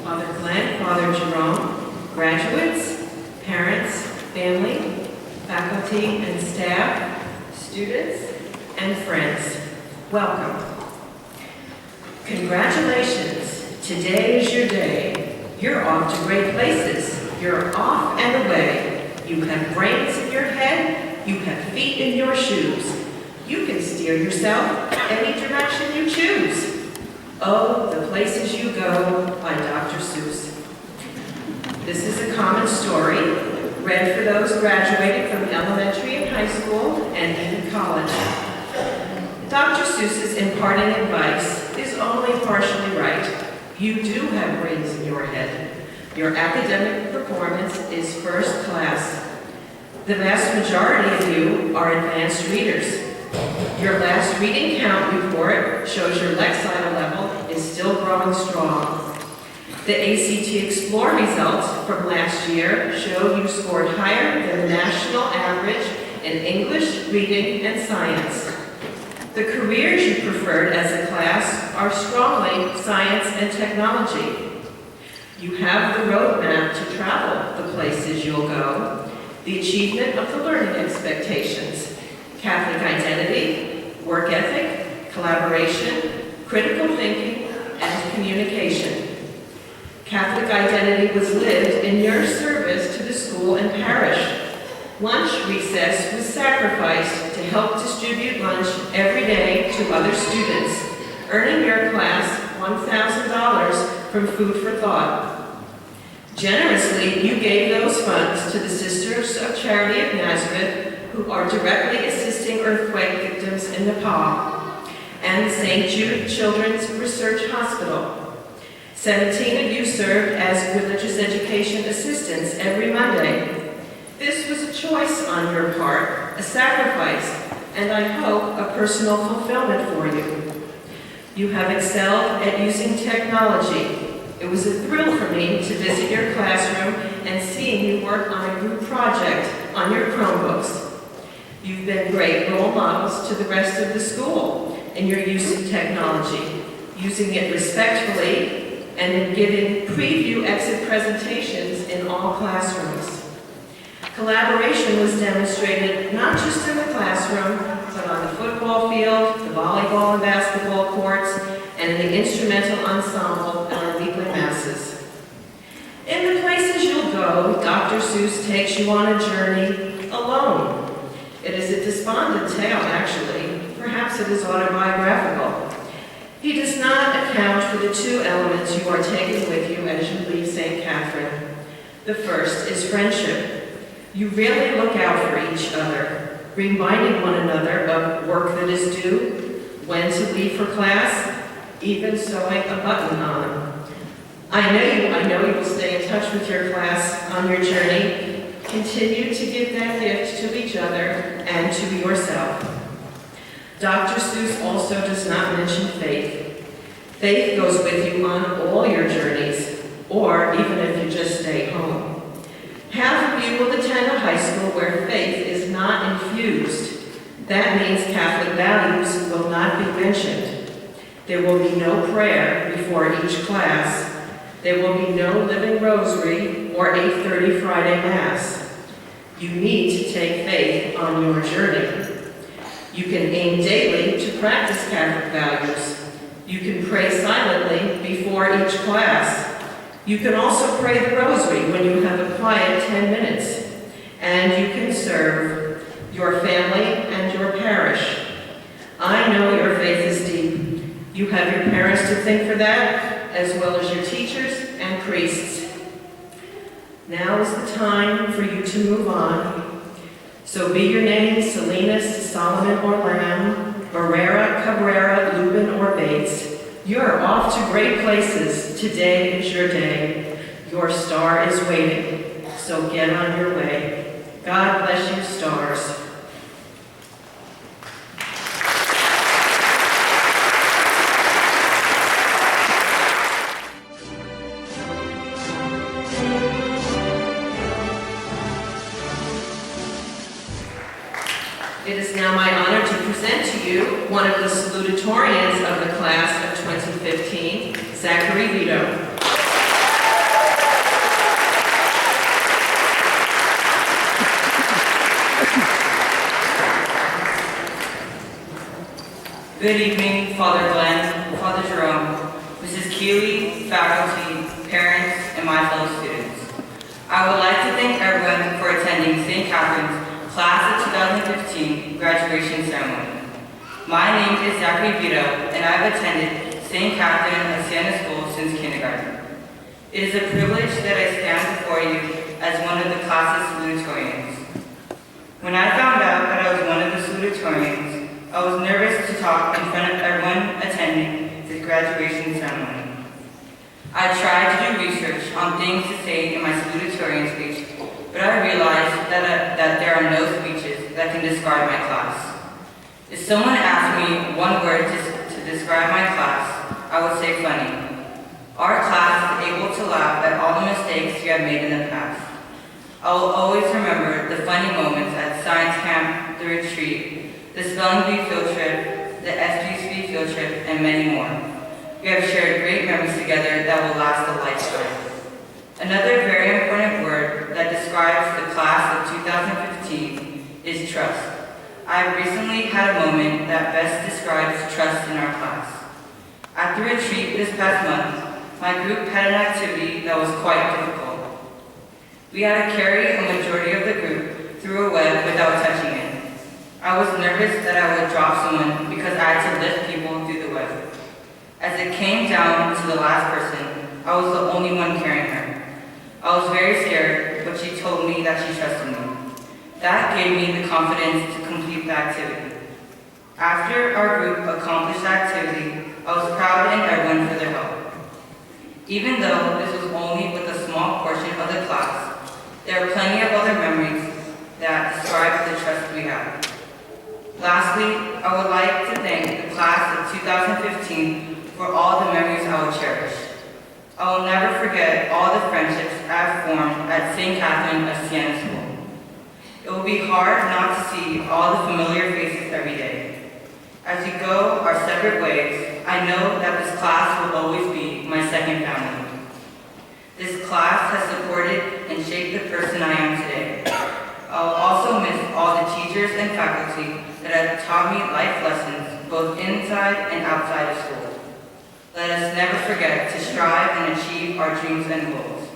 Father Glenn, Father Jerome, graduates, parents, family, faculty and staff, students, and friends, welcome. Congratulations, today is your day. You're off to great places. You're off and away. You have brains in your head, you have feet in your shoes. You can steer yourself any direction you choose. Oh, the places you go by Dr. Seuss. This is a common story, read for those graduating from elementary and high school and even college. Dr. Seuss's imparting advice is only partially right. You do have brains in your head. Your academic performance is first class. The vast majority of you are advanced readers. Your last reading count report shows your Lexile level is still growing strong. The ACT Explore results from last year show you scored higher than the national average in English, reading, and science. The careers you preferred as a class are strongly science and technology. You have the roadmap to travel the places you'll go, the achievement of the learning expectations, Catholic identity, work ethic, collaboration, critical thinking, and communication. Catholic identity was lived in your service to the school and parish. Lunch recess was sacrificed to help distribute lunch every day to other students, earning your class $1,000 from Food for Thought. Generously, you gave those funds to the Sisters of Charity of Nazareth, who are directly assisting earthquake victims in Nepal, and St. Jude Children's Research Hospital. 17 of you served as religious education assistants every Monday. This was a choice on your part, a sacrifice, and I hope a personal fulfillment for you. You have excelled at using technology. It was a thrill for me to visit your classroom and seeing you work on a group project on your Chromebooks. You've been great role models to the rest of the school in your use of technology, using it respectfully and giving preview exit presentations in all classrooms. Collaboration was demonstrated not just in the classroom, but on the football field, the volleyball and basketball courts, and in the instrumental ensemble and our weekly masses. In the places you'll go, Dr. Seuss takes you on a journey alone. It is a despondent tale, actually. Perhaps it is autobiographical. He does not account for the two elements you are taking with you as you leave St. Catherine. The first is friendship. You really look out for each other, reminding one another of work that is due, when to leave for class, even sewing a button on. I know you will stay in touch with your class on your journey. Continue to give that gift to each other and to yourself. Dr. Seuss also does not mention faith. Faith goes with you on all your journeys, or even if you just stay home. Half of you will attend a high school where faith is not infused. That means Catholic values will not be mentioned. There will be no prayer before each class. There will be no living rosary or 8:30 Friday Mass. You need to take faith on your journey. You can aim daily to practice Catholic values. You can pray silently before each class. You can also pray the rosary when you have a quiet 10 minutes. And you can serve your family and your parish. I know your faith is deep. You have your parents to thank for that, as well as your teachers and priests. Now is the time for you to move on. So be your names Salinas, Solomon, or Lamb, Barrera, Cabrera, Lubin, or Bates. You're off to great places. Today is your day. Your star is waiting. So get on your way. God bless you, stars. It is now my honor to present to you one of the salutatorians of the class of 2015, Zachary Vito. Good evening, Father Glenn, Father Jerome, Mrs. Keeley, faculty, parents, and my fellow students. I would like to thank everyone for attending St. Catherine's Class of 2015 graduation ceremony. My name is Zachary Vito, and I've attended St. Catherine of Siena School since kindergarten. It is a privilege that I stand before you as one of the class's salutatorians. When I found out that I was one of the salutatorians, I was nervous to talk in front of everyone attending the graduation ceremony. I tried to do research on things to say in my salutatorian speech, but I realized that there are no speeches that can describe my class. If someone asked me one word to describe my class, I would say funny. Our class is able to laugh at all the mistakes you have made in the past. I will always remember the funny moments at science camp, the retreat, the spelling bee field trip, the SGC field trip, and many more. We have shared great memories together that will last a lifetime. Another very important word that describes the class of 2015 is trust. I have recently had a moment that best describes trust in our class. At the retreat this past month, my group had an activity that was quite difficult. We had to carry a majority of the group through a web without touching it. I was nervous that I would drop someone because I had to lift people through the web. As it came down to the last person, I was the only one carrying her. I was very scared, but she told me that she trusted me. That gave me the confidence to complete the activity. After our group accomplished the activity, I was proud of everyone for their help. Even though this was only with a small portion of the class, there are plenty of other memories that describe the trust we have. Lastly, I would like to thank the class of 2015 for all the memories I will cherish. I will never forget all the friendships I have formed at St. Catherine of Siena School. It will be hard not to see all the familiar faces every day. As we go our separate ways, I know that this class will always be my second family. This class has supported and shaped the person I am today. I will also miss all the teachers and faculty that have taught me life lessons both inside and outside of school. Let us never forget to strive and achieve our dreams and goals.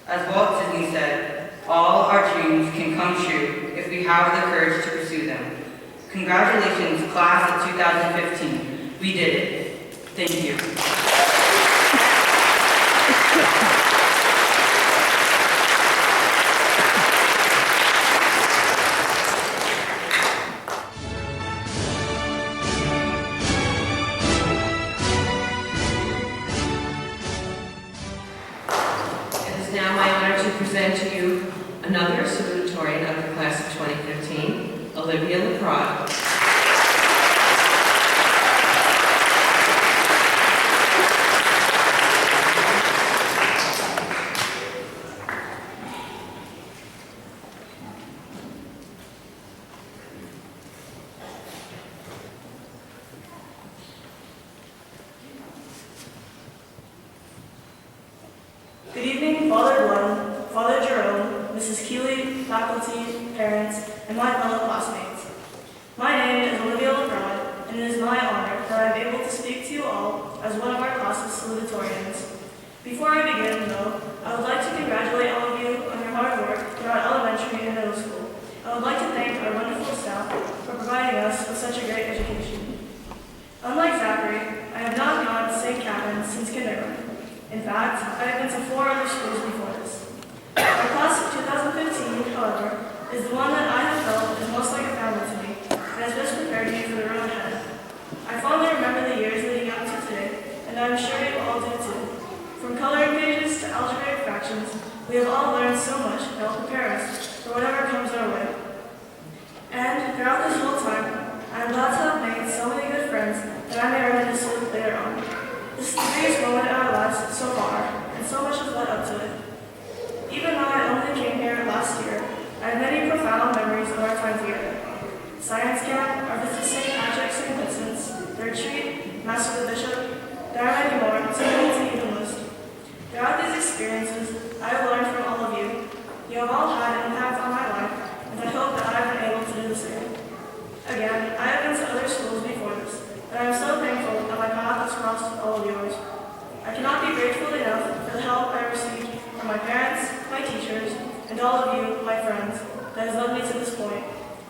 As Walt Disney said, all our dreams can come true if we have the courage to pursue them. Congratulations, class of 2015. We did it. Thank you. Now my honor to present to you another salutatorian of the class of 2015, Olivia LaPrade. Good evening, Father Glenn, Father Jerome, Mrs. Keeley, faculty, parents, and my fellow classmates. My name is Olivia LeBron, and it is my honor that I am able to speak to you all as one of our class's salutatorians. Before I begin, though, I would like to congratulate all of you on your hard work throughout elementary and middle school. I would like to thank our wonderful staff for providing us with such a great education. Unlike Zachary, I have not gone to St. Catherine's since kindergarten. In fact, I have been to 4 other schools before this. Our class of 2015, however, is the one that I have felt is most like a family to me, and has best prepared me for the road ahead. I fondly remember the years leading up to today, and I'm sure you all do too. From coloring pages to algebraic fractions, we have all learned so much that will prepare us for whatever comes our way. And throughout this whole time, I am glad to have made so many good friends that I may reminisce with later on. This is the biggest moment in our lives so far, and so much has led up to it. Even though I only came here last year, I have many profound memories of our time together. Science camp, our visit to St. Patrick's and Vincent's, the retreat, Mass with the Bishop, there are many more, too many to even list. Throughout these experiences, I have learned from all of you. You have all had an impact on my life, and I hope that I have been able to do the same. Again, I have been to other schools before this, but I am so thankful that my path has crossed all of yours. I cannot be grateful enough for the help I received from my parents, my teachers, and all of you, my friends, that has led me to this point.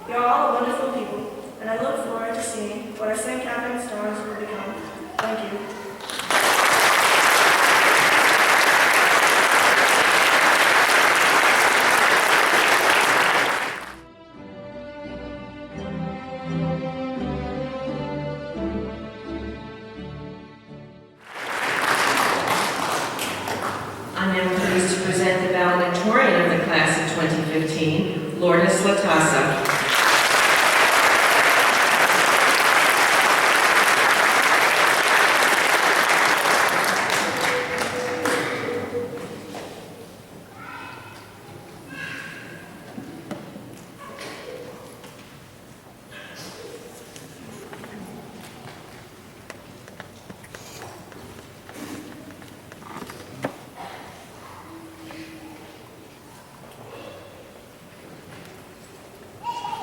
You are all wonderful people, and I look forward to seeing what our St. Catherine stars will become. Thank you. I'm now pleased to present the valedictorian of the class of 2015, Lourdes Latassa.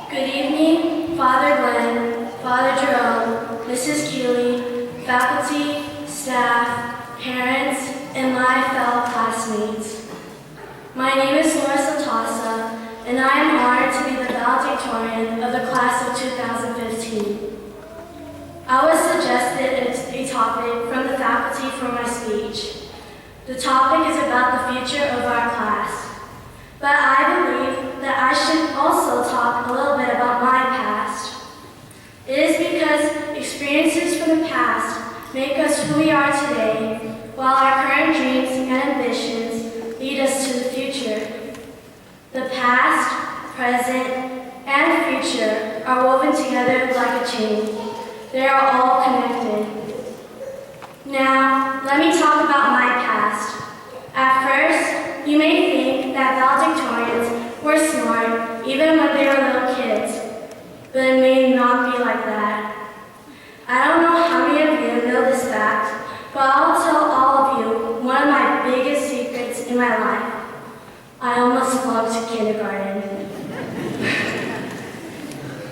Good evening, Father Glenn, Father Jerome, Mrs. Keeley, faculty, staff, parents, and my fellow classmates. My name is Lourdes Latassa, and I am honored to be the valedictorian of the class of 2015. I was suggested a topic from the faculty for my speech. The topic is about the future of our class. But I believe that I should also talk a little bit about my past. It is because experiences from the past make us who we are today, while our current dreams and ambitions lead us to the future. The past, present, and future are woven together like a chain. They are all connected. Now, let me talk about my past. At first, you may think that valedictorians were smart even when they were little kids, but it may not be like that. I don't know how many of you know this fact, but I'll tell all of you one of my biggest secrets in my life. I almost flunked kindergarten.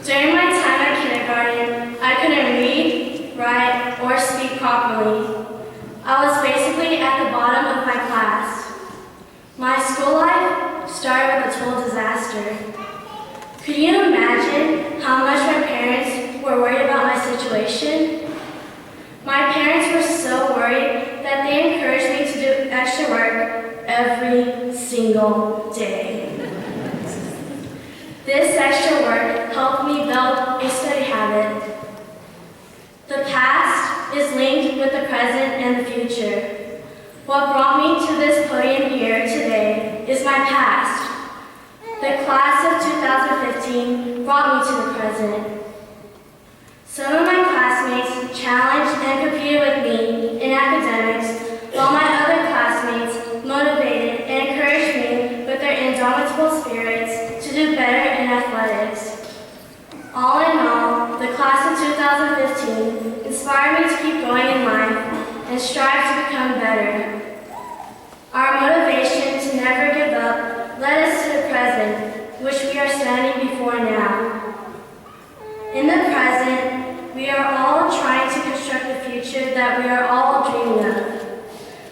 During my time at kindergarten, I couldn't read, write, or speak properly. I was basically at the bottom of my class. My school life started with a total disaster. Could you imagine how much my parents were worried about my situation? My parents were so worried that they encouraged me to do extra work every single day. This extra work helped me build a study habit. The past is linked with the present and the future. What brought me to this podium here today is my past. The class of 2015 brought me to the present. Some of my classmates challenged and competed with me in academics, while my other classmates motivated and encouraged me with their indomitable spirits to do better in athletics. All in all, the class of 2015 inspired me to keep going in life and strive to become better. Our motivation to never give up led us to the present, which we are standing before now. In the present, we are all trying to construct the future that we are all dreaming of.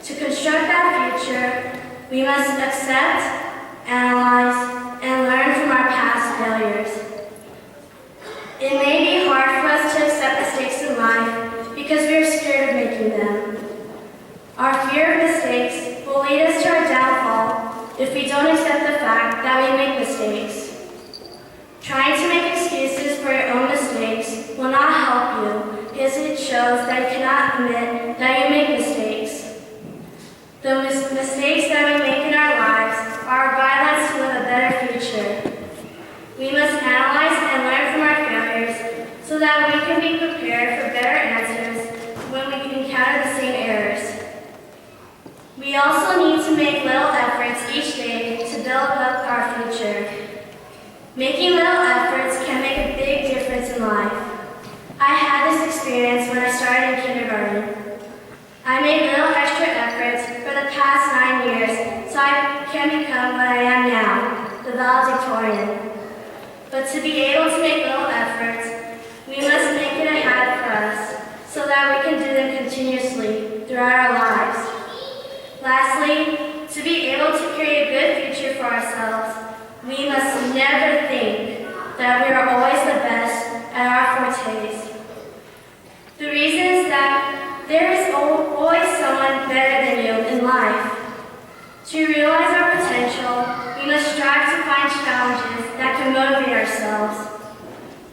To construct that future, we must accept, analyze, and learn from our past failures. It may be hard for us to accept mistakes in life because we are scared of making them. Our fear of mistakes will lead us to our downfall if we don't accept the fact that we make mistakes. Trying to make excuses for your own mistakes will not help you because it shows that you cannot admit that you make mistakes. The mistakes that we make in our lives are our guidelines to live a better future. We must analyze and learn from our failures so that we can be prepared for better answers when we encounter the same errors. We also need to make little efforts each day to build up our future. Making little efforts can make a big difference in life. I had this experience when I started in kindergarten. I made little extra efforts for the past 9 years so I can become what I am now, the valedictorian. But to be able to make little efforts, we must make it a habit for us so that we can do them continuously throughout our lives. Lastly, to be able to create a good future for ourselves, we must never think that we are always the best at our fortes. The reason is that there is always someone better than you in life. To realize our potential, we must strive to find challenges that can motivate ourselves.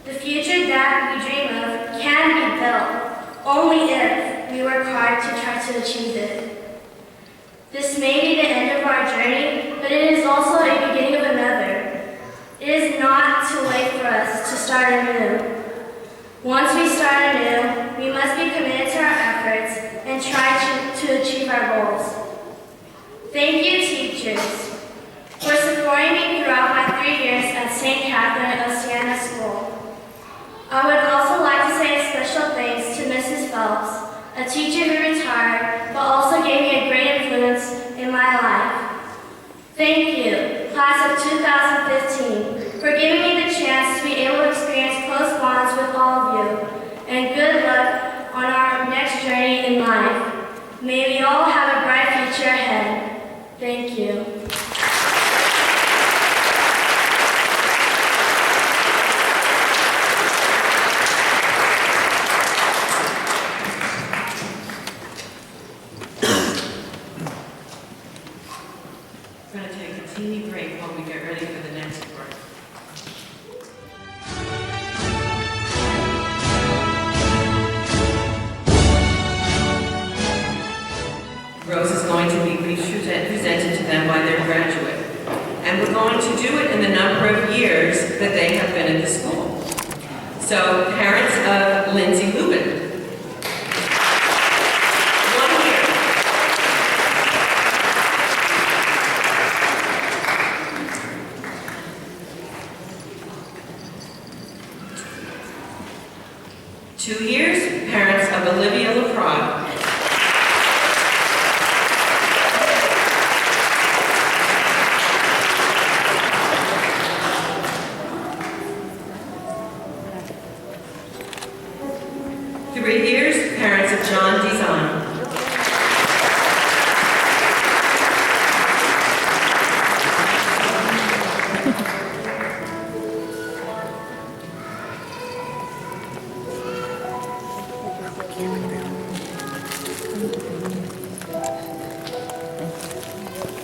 The future that we dream of can be built only if we work hard to try to achieve it. This may be the end of our journey, but it is also a beginning of another. It is not too late for us to start anew. Once we start anew, we must be committed to our efforts and try to achieve our goals. Thank you, teachers, for supporting me throughout my 3 years at St. Catherine of Siena School. I would also like to say a special thanks to Mrs. Phelps, a teacher who retired but also gave me a great influence in my life. Thank you, class of 2015, for giving me the chance to be able to experience close bonds with all of you, and good luck on our next journey in life. May we all have a bright future ahead. Thank you. We're going to take a teeny break while we get ready for the next part. Rose is going to be presented to them by their graduate. And we're going to do it in the number of years that they have been at the school. So, parents of Lindsay Lubin. 1 year. Two years, parents of Olivia LaPrade. 3 years, parents of John Design.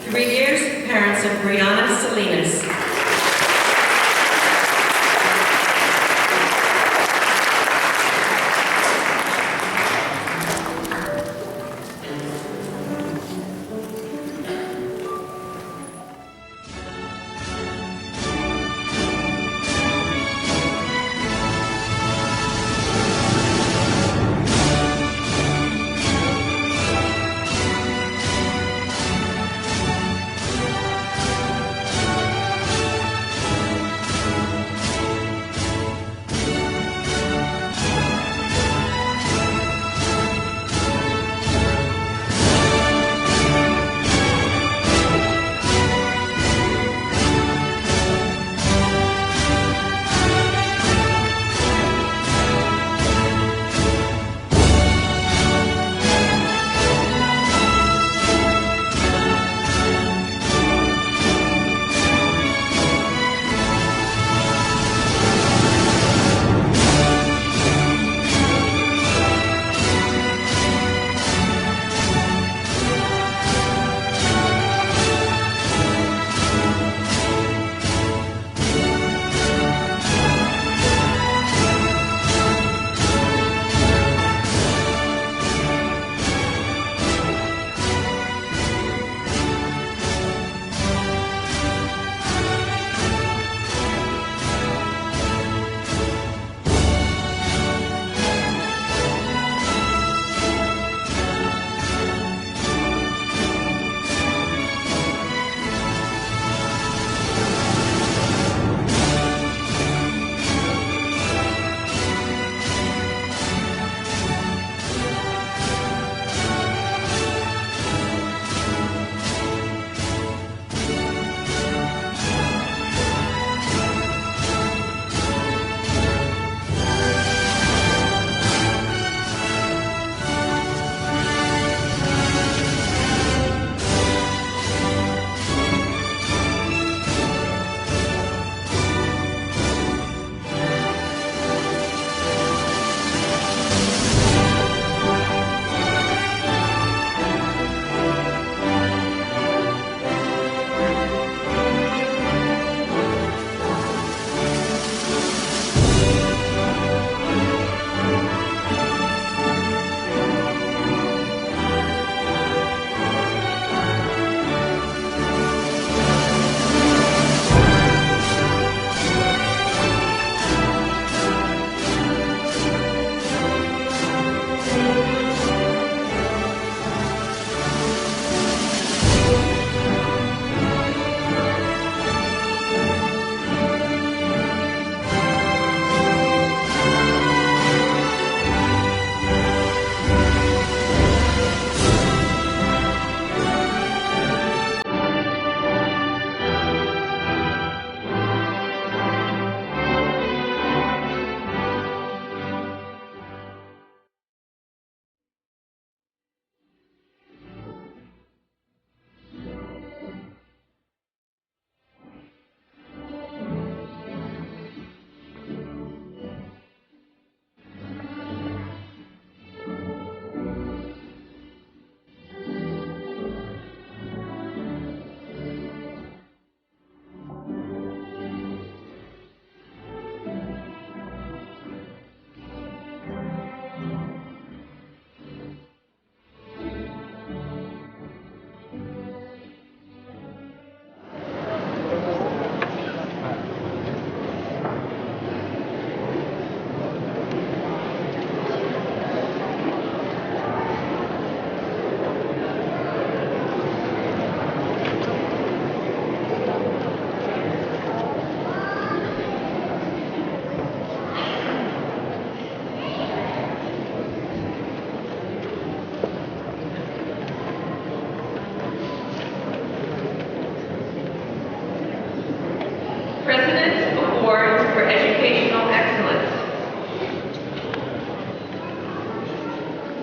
3 years, parents of Brianna Salinas. 3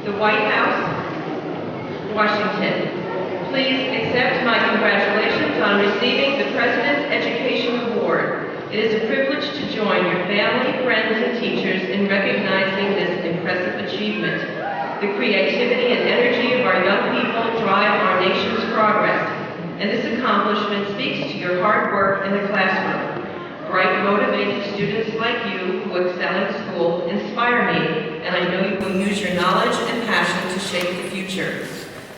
The White House, Washington. Please accept my congratulations on receiving the President's Education Award. It is a privilege to join your family, friends, and teachers in recognizing this impressive achievement. The creativity and energy of our young people drive our nation's progress, and this accomplishment speaks to your hard work in the classroom. Bright, motivated students like you who excel in school inspire me, and I know you will use your knowledge and passion to shape the future.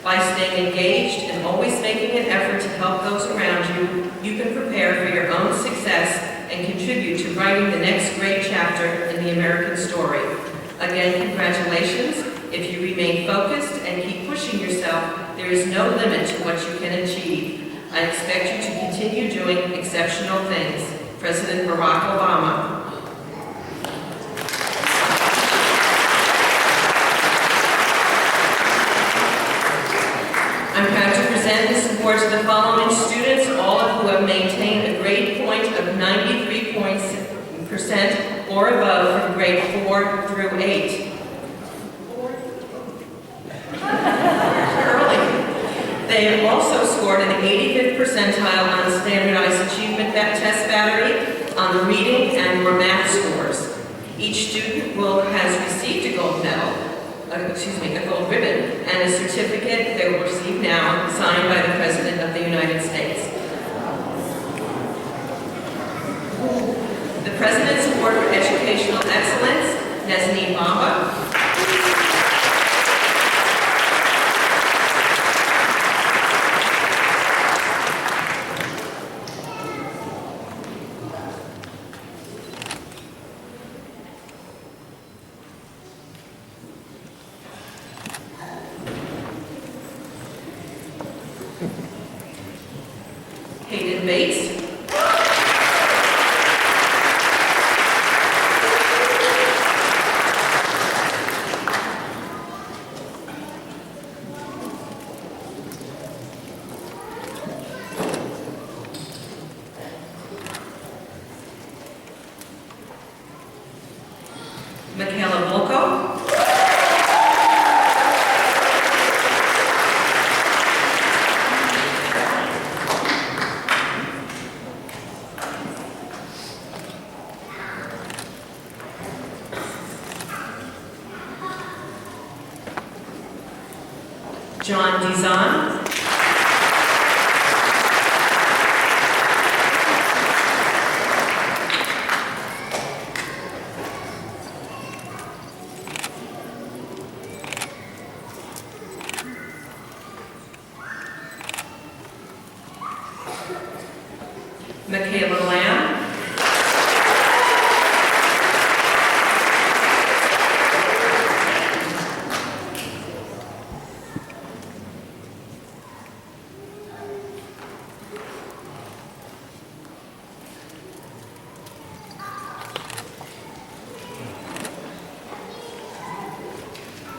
By staying engaged and always making an effort to help those around you, you can prepare for your own success and contribute to writing the next great chapter in the American story. Again, congratulations. If you remain focused and keep pushing yourself, there is no limit to what you can achieve. I expect you to continue doing exceptional things. President Barack Obama. I'm proud to present this award to the following students, all of who have maintained a grade point of 93% or above from grade 4 through 8. They have also scored an 85th percentile on the standardized achievement test battery on the reading and or math scores. Each student has received a gold medal. A gold ribbon and a certificate they will receive now, signed by the President of the United States. The President's Award for Educational Excellence, Nesni Bamba. Hayden Bates. Michaela Volko. John Dizon. Michaela Lamb.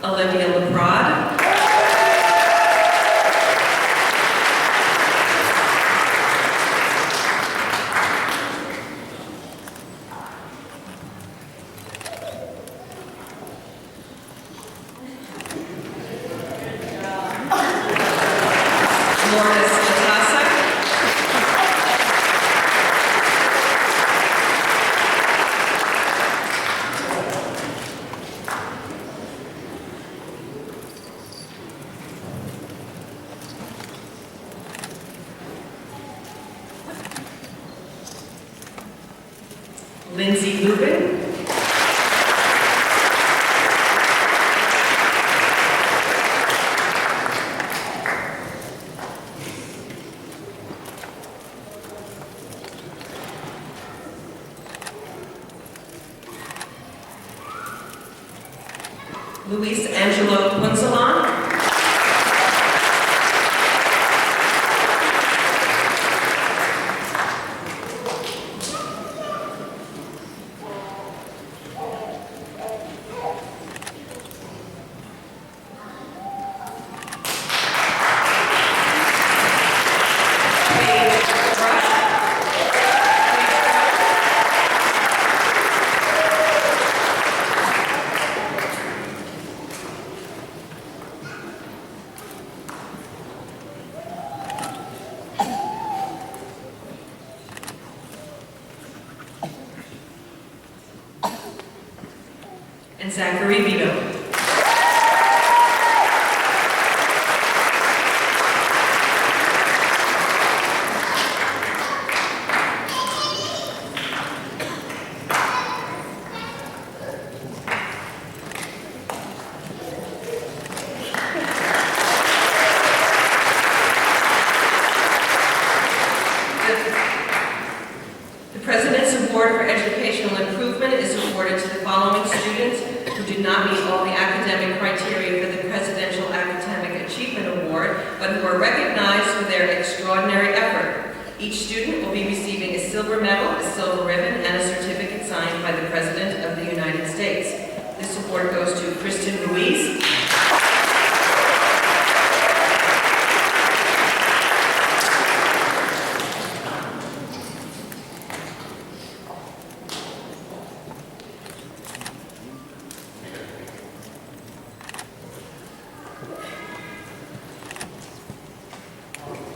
Olivia LeProd. Lourdes Latassa. Lindsay Lubin. Luis Angelo Punsalon. and Zachary Vito. The President's Award for Educational Improvement is awarded to the following students who did not meet all the academic criteria for the Presidential Academic Achievement Award, but who are recognized for their extraordinary effort. Each student will be receiving a silver medal, a silver ribbon, and a certificate signed by the President of the United States. This award goes to Kristen Ruiz,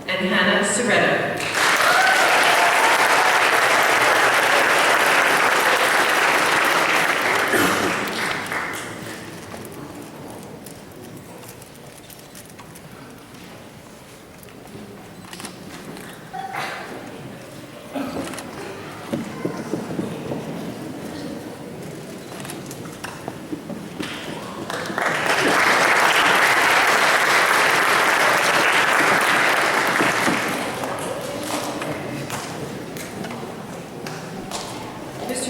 and Hannah Soretta.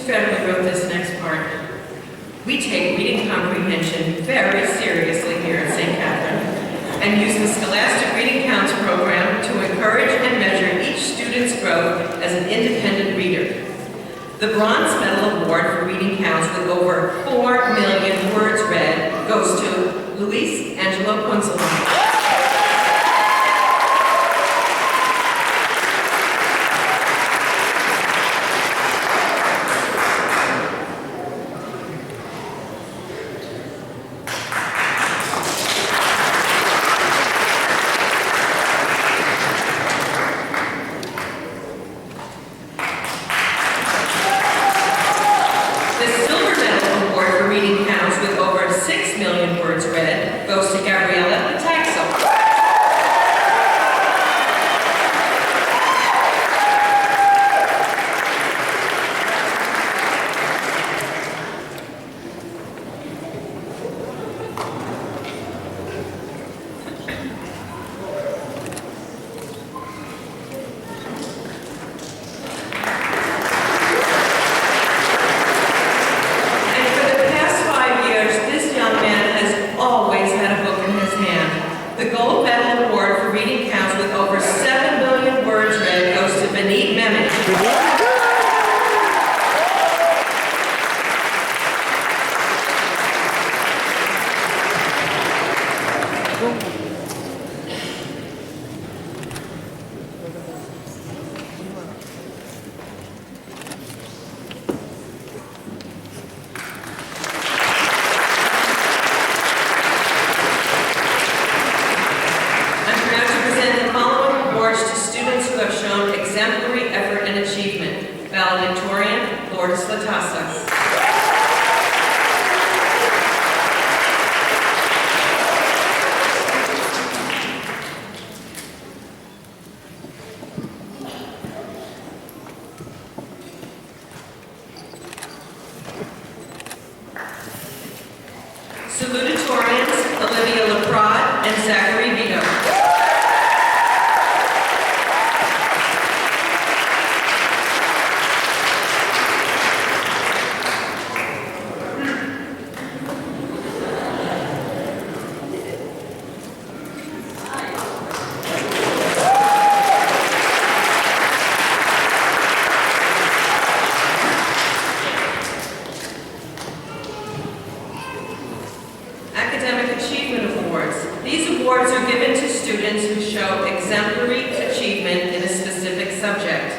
Federer wrote this next part. We take reading comprehension very seriously here at St. Catherine and use the Scholastic Reading Counts program to encourage and measure each student's growth as an independent reader. The Bronze Medal Award for Reading Counts with over 4 million words read goes to Luis Angelo Ponsalon. Reading counts with over 6 million words read goes to Gabriella Pataxo. The Gold Medal Award for Reading Counts with over 7 million words read goes to Benit Mehmet. Who have shown exemplary effort and achievement. Valedictorian, Lourdes Latassa. Salutatorians, Olivia LaPrade and Zachary Vito. Academic Achievement Awards. These awards are given to students who show exemplary achievement in a specific subject.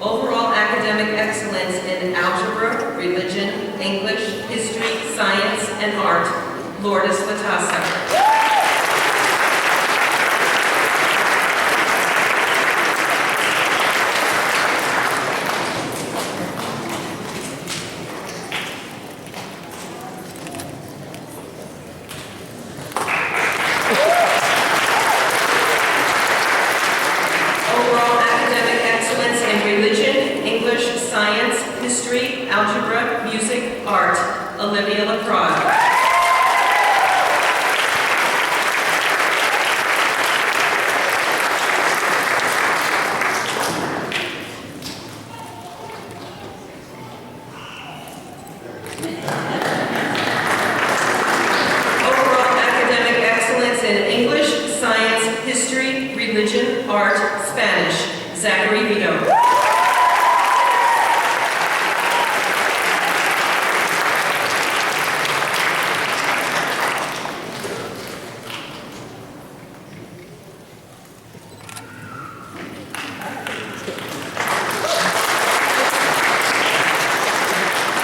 Overall academic excellence in algebra, religion, English, history, science, and art, Lourdes Latassa. algebra, music, art, Olivia LaCroix. Overall academic excellence in English, science, history, religion, art, Spanish, Zachary Vito.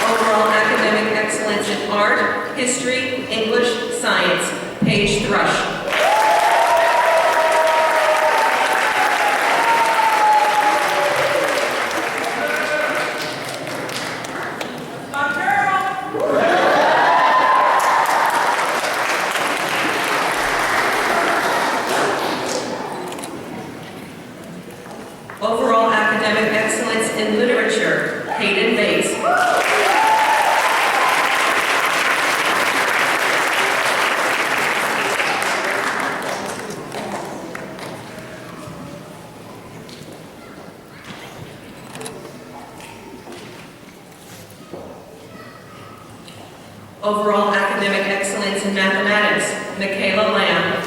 Overall academic excellence in art, history, English, science, Paige Thrush. Overall academic excellence in literature, Hayden Bates. Overall academic excellence in mathematics, Michaela Lamb.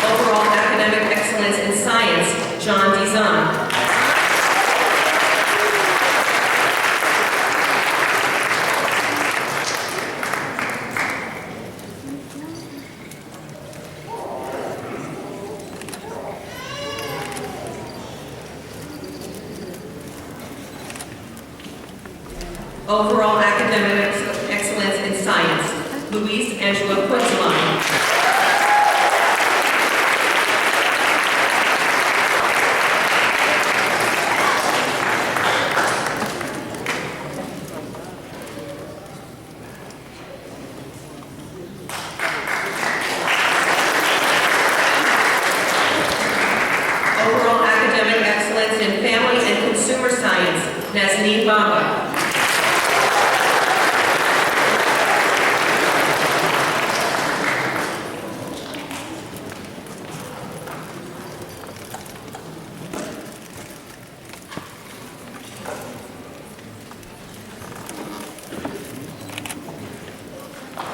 Overall academic excellence in science, John Dizon. Overall academic excellence in science, Louise Angela Quinzline. Overall academic excellence in family and consumer science, Nazneen Bamba.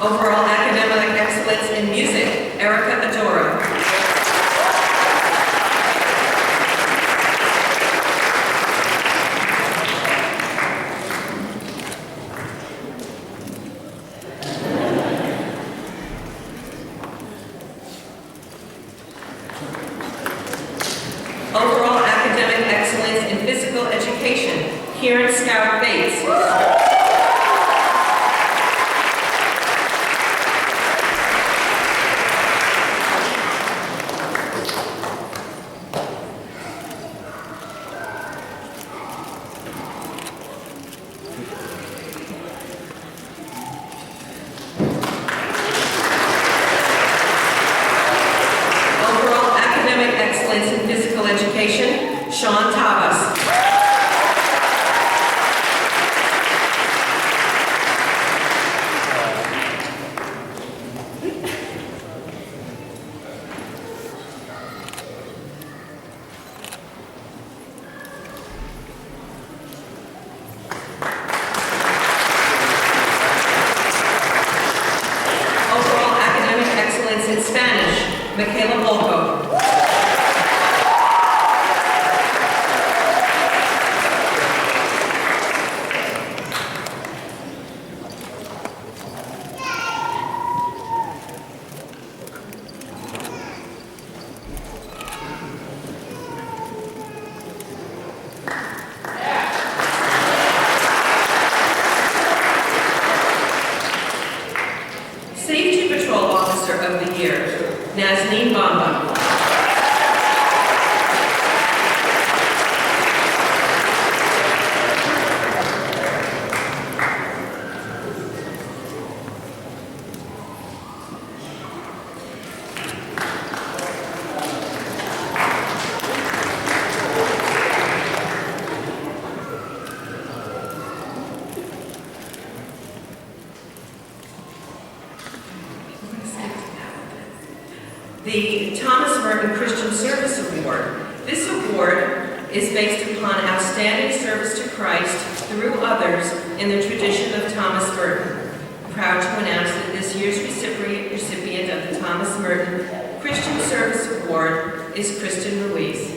Overall academic excellence in music, Erica Adora. Overall academic excellence in physical education, Kieran Scout Bates. Overall academic excellence in physical education, Sean Tabas. Overall academic excellence in Spanish, Michaela Volko. Christian Service Award. This award is based upon outstanding service to Christ through others in the tradition of Thomas Merton. I'm proud to announce that this year's recipient of the Thomas Merton Christian Service Award is Kristen Ruiz.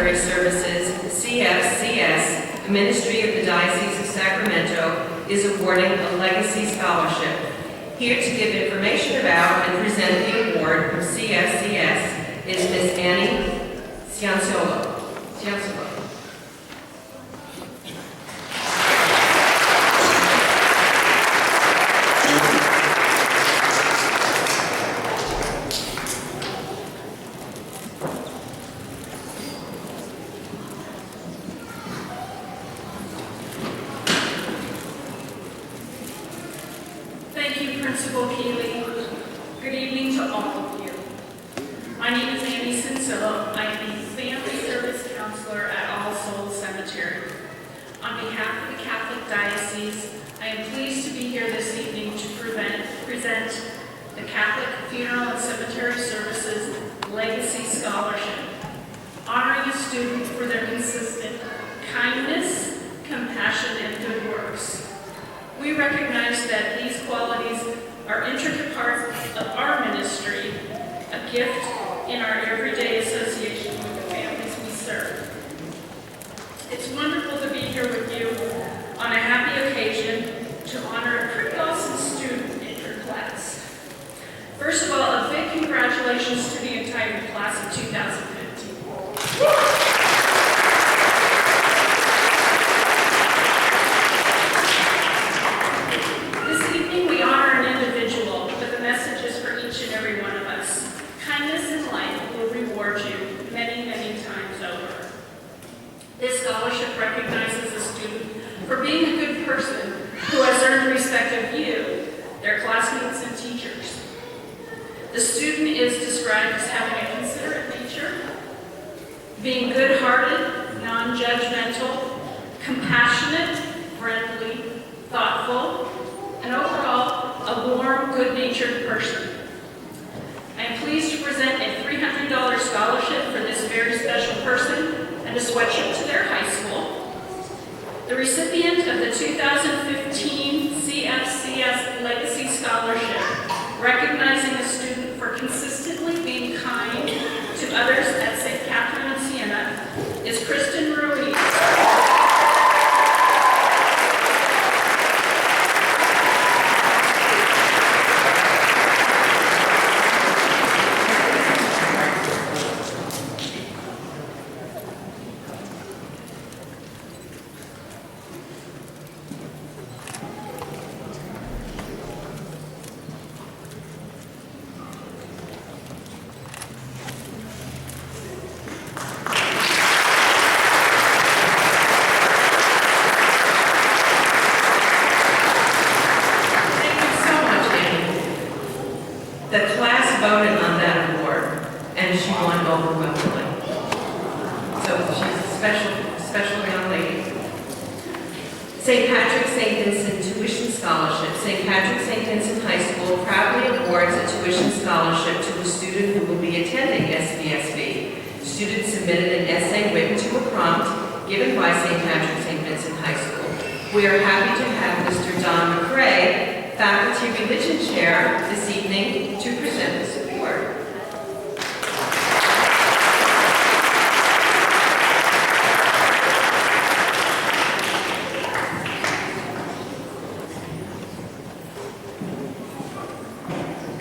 Services, CFCS, Ministry of the Diocese of Sacramento, is awarding a Legacy Scholarship. Here to give information about and present the award from CFCS is Ms. Annie Cianciolo. Thank you, Principal Keeley. Good evening to all of you. My name is Annie Cianciolo. I am the Family Service Counselor at All Souls Cemetery. On behalf of the Catholic Diocese, I am pleased to be here this evening to present the Catholic Funeral and Cemetery Services Legacy Scholarship, honoring a student for their consistent kindness, compassion, and good works. We recognize that these qualities are intricate parts of our ministry, a gift in our everyday association with the families we serve. It's wonderful to be here with you on a happy occasion to honor a pretty awesome student in your class. First of all, a big congratulations to the entire class of 2015. This scholarship recognizes a student for being a good person who has earned respect of you, their classmates and teachers. The student is described as having a considerate nature, being good-hearted, non-judgmental, compassionate, friendly, thoughtful, and overall, a warm, good-natured person. I am pleased to present a $300 scholarship for this very special person and a sweatshirt to their high school. The recipient of the 2015 CFCS Legacy Scholarship, recognizing a student for consistently being kind to others at St. Catherine of Siena, is Kristen Ruiz. The class voted on that award, and she won overwhelmingly. So she's a special young lady. St. Patrick St. Vincent Tuition Scholarship. St. Patrick St. Vincent High School proudly awards a tuition scholarship to a student who will be attending SVSB. Student submitted an essay written to a prompt given by St. Patrick St. Vincent High School. We are happy to have Mr. Don McCrae, Faculty Religion Chair, this evening to present this award.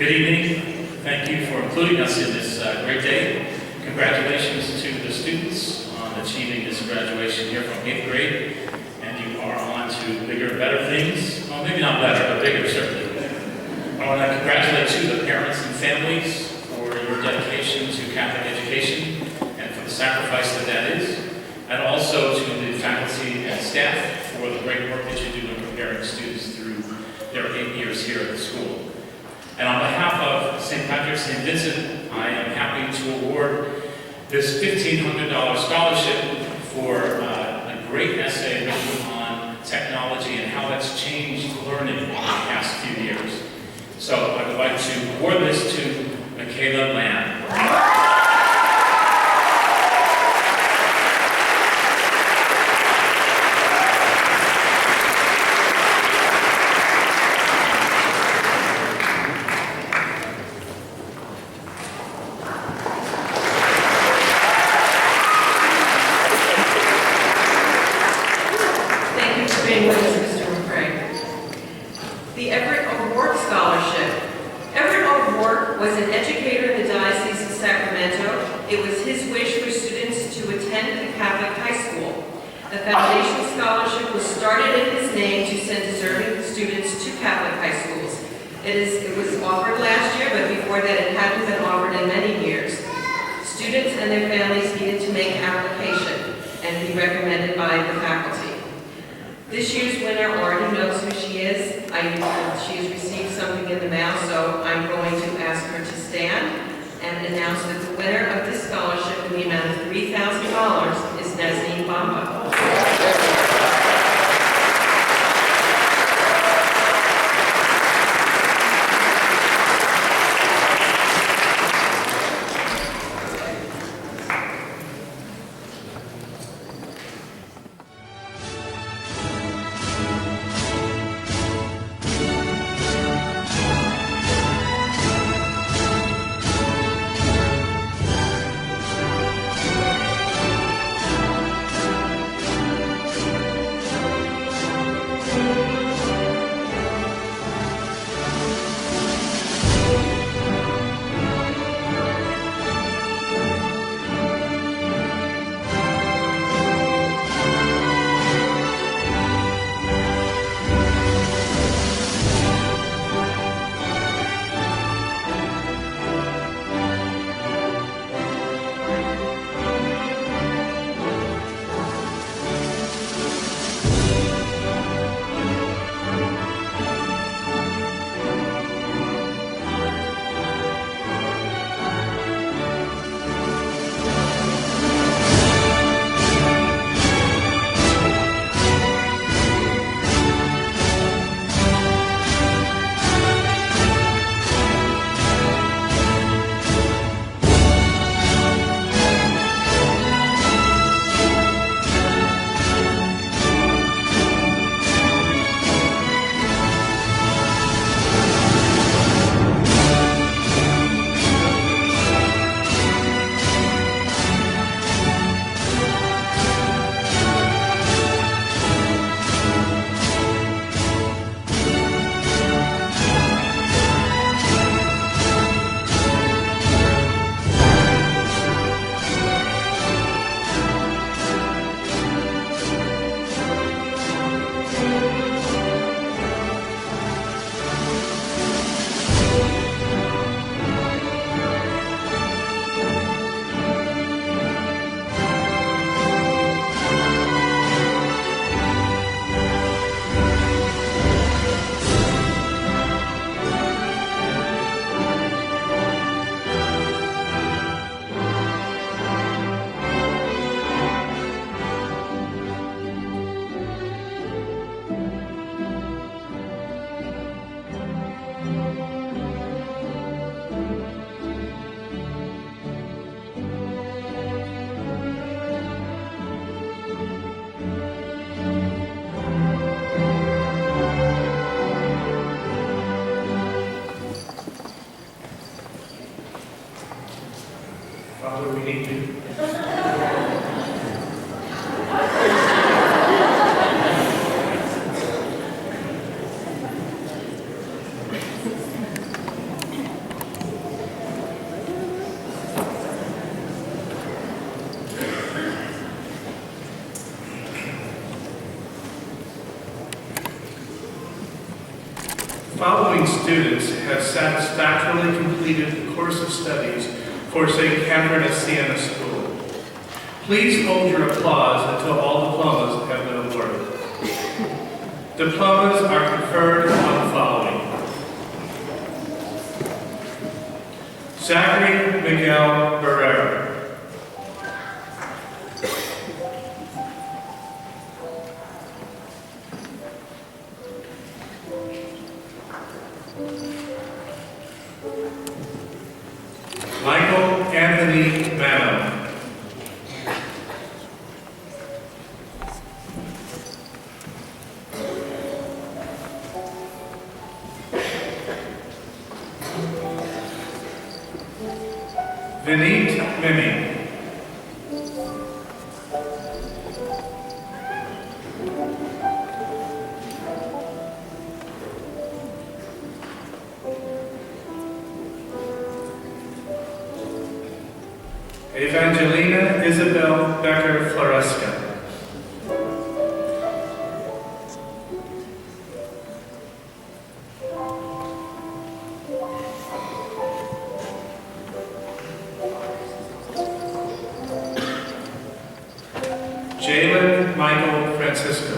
Good evening. Thank you for including us in this great day. Congratulations to the students on achieving this graduation here from 8th grade. And you are on to bigger, better things. Well, maybe not better, but bigger certainly. I want to congratulate you, the parents and families, for your dedication to Catholic education and for the sacrifice that is. And also to the faculty and staff for the great work that you do in preparing students through their 8 years here at the school. And on behalf of St. Patrick's St. Vincent, I am happy to award this $1,500 scholarship for a great essay written on technology and how that's changed learning in the past few years. So I would like to award this to Michaela Lamb. The Everett Award Scholarship. Everett Award was an educator in the Diocese of Sacramento. It was his wish for students to attend a Catholic high school. The Foundation Scholarship was started in his name to send deserving students to Catholic high schools. It was offered last year, but before that it hadn't been offered in many years. Students and their families needed to make application and be recommended by the faculty. This year's winner already knows who she is. She has received something in the mail, so I'm going to ask her to stand and announce that the winner of this scholarship in the amount of $3,000 is Nazim Bamba. following students have satisfactorily completed the course of studies for St. Catherine of Siena School. Please hold your applause until all diplomas have been awarded. Diplomas are conferred on the following: Zachary Miguel Barrera. Michael Anthony Mano. Vineet Mimi. Evangelina Isabel Becker Floresca. Jalen Michael Francisco.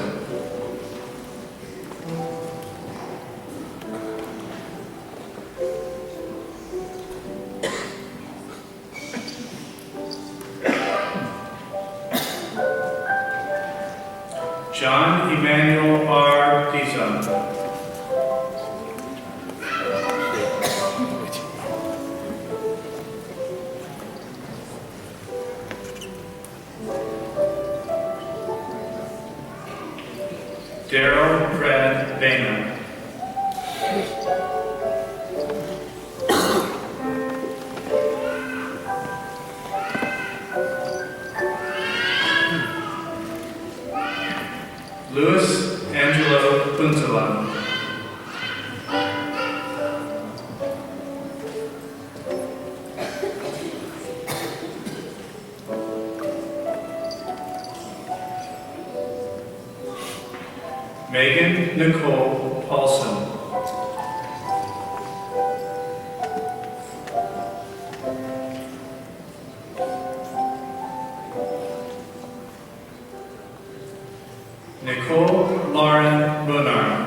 John Emmanuel R. Pizon. Daryl Brad Boehner. Luis Angelo Punzalan. Megan Nicole Paulson. Nicole Lauren Munar.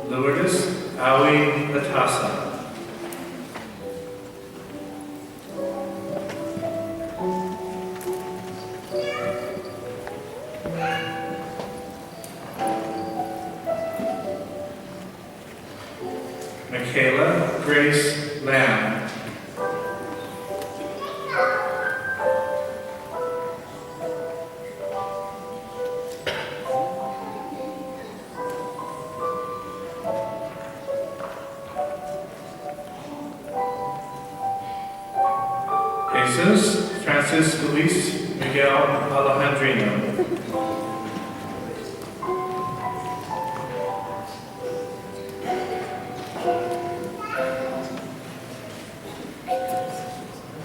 Lourdes Awi Latasa. Michaela Grace Lamb. Jesus Francis Luis Miguel Alejandrino.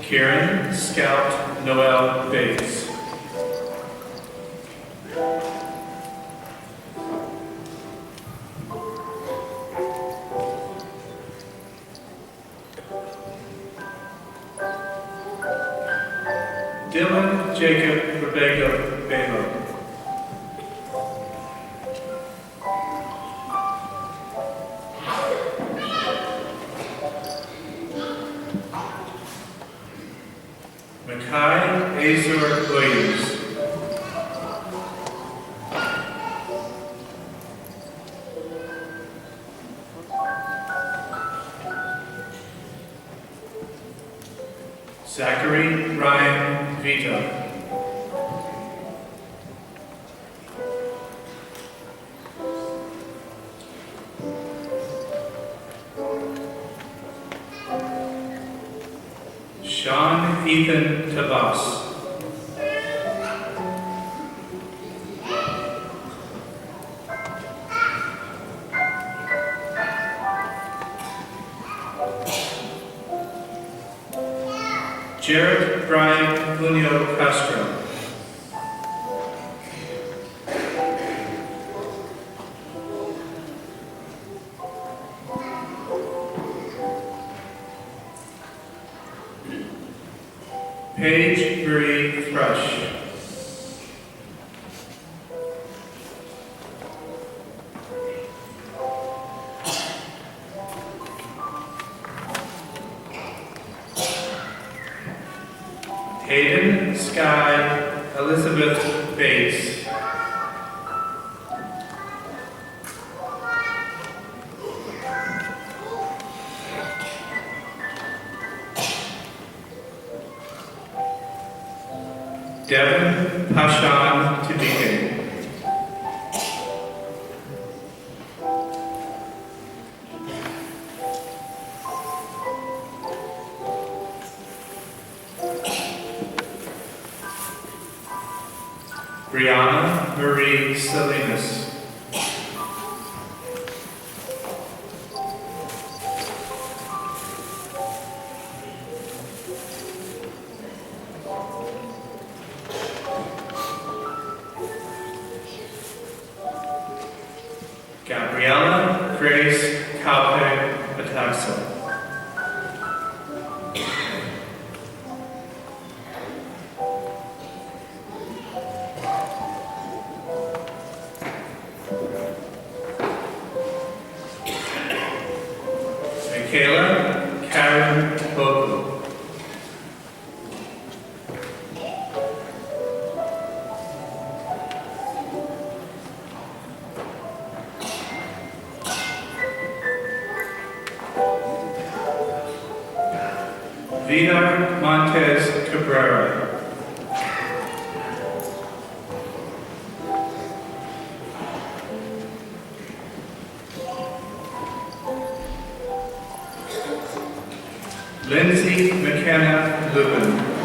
Kieran Scout Noel Bates. Dylan Jacob Rebecca Balo. Makai Azor Williams. Zachary Ryan Vito. Sean Ethan Tabas. Jared Brian Junio Castro. Paige Marie Thrush. Hayden Sky Elizabeth Bates. Devin Pashan Tibike. Brianna Marie Salinas. Gabriella Grace Calpe Ataxa. Michaela Karen Boku. Vidar Montez Cabrera. Lindsay McKenna Lubin.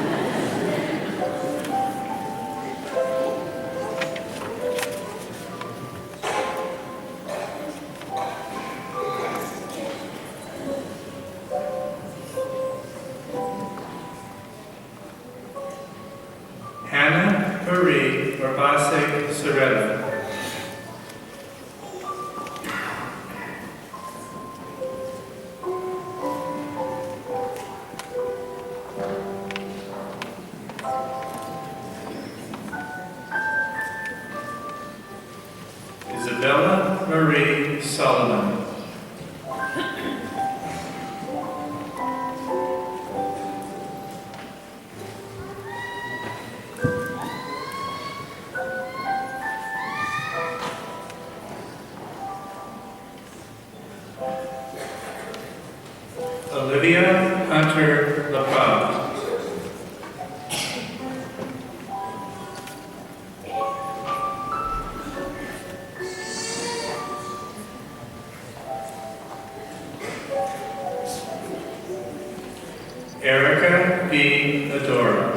Hannah Marie Barbase Soretta. Isabella Marie Solomon. Olivia Hunter LaPrade. Erica B. Adora.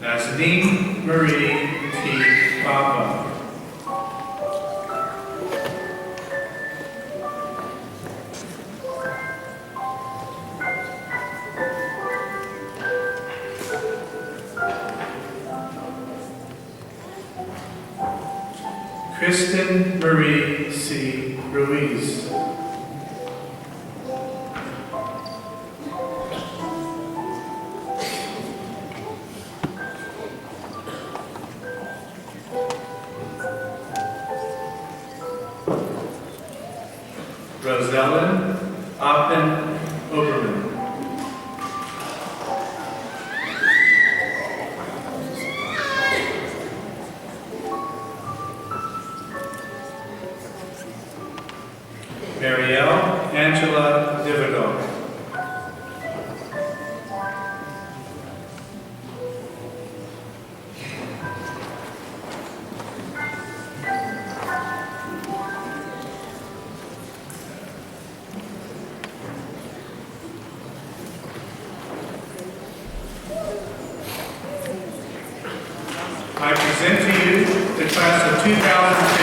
Nazanin Marie T. Papa. Kristen Marie C. Ruiz. Rosellen Oppen Oberman. Marielle Angela Divigal. present to you the class of 2010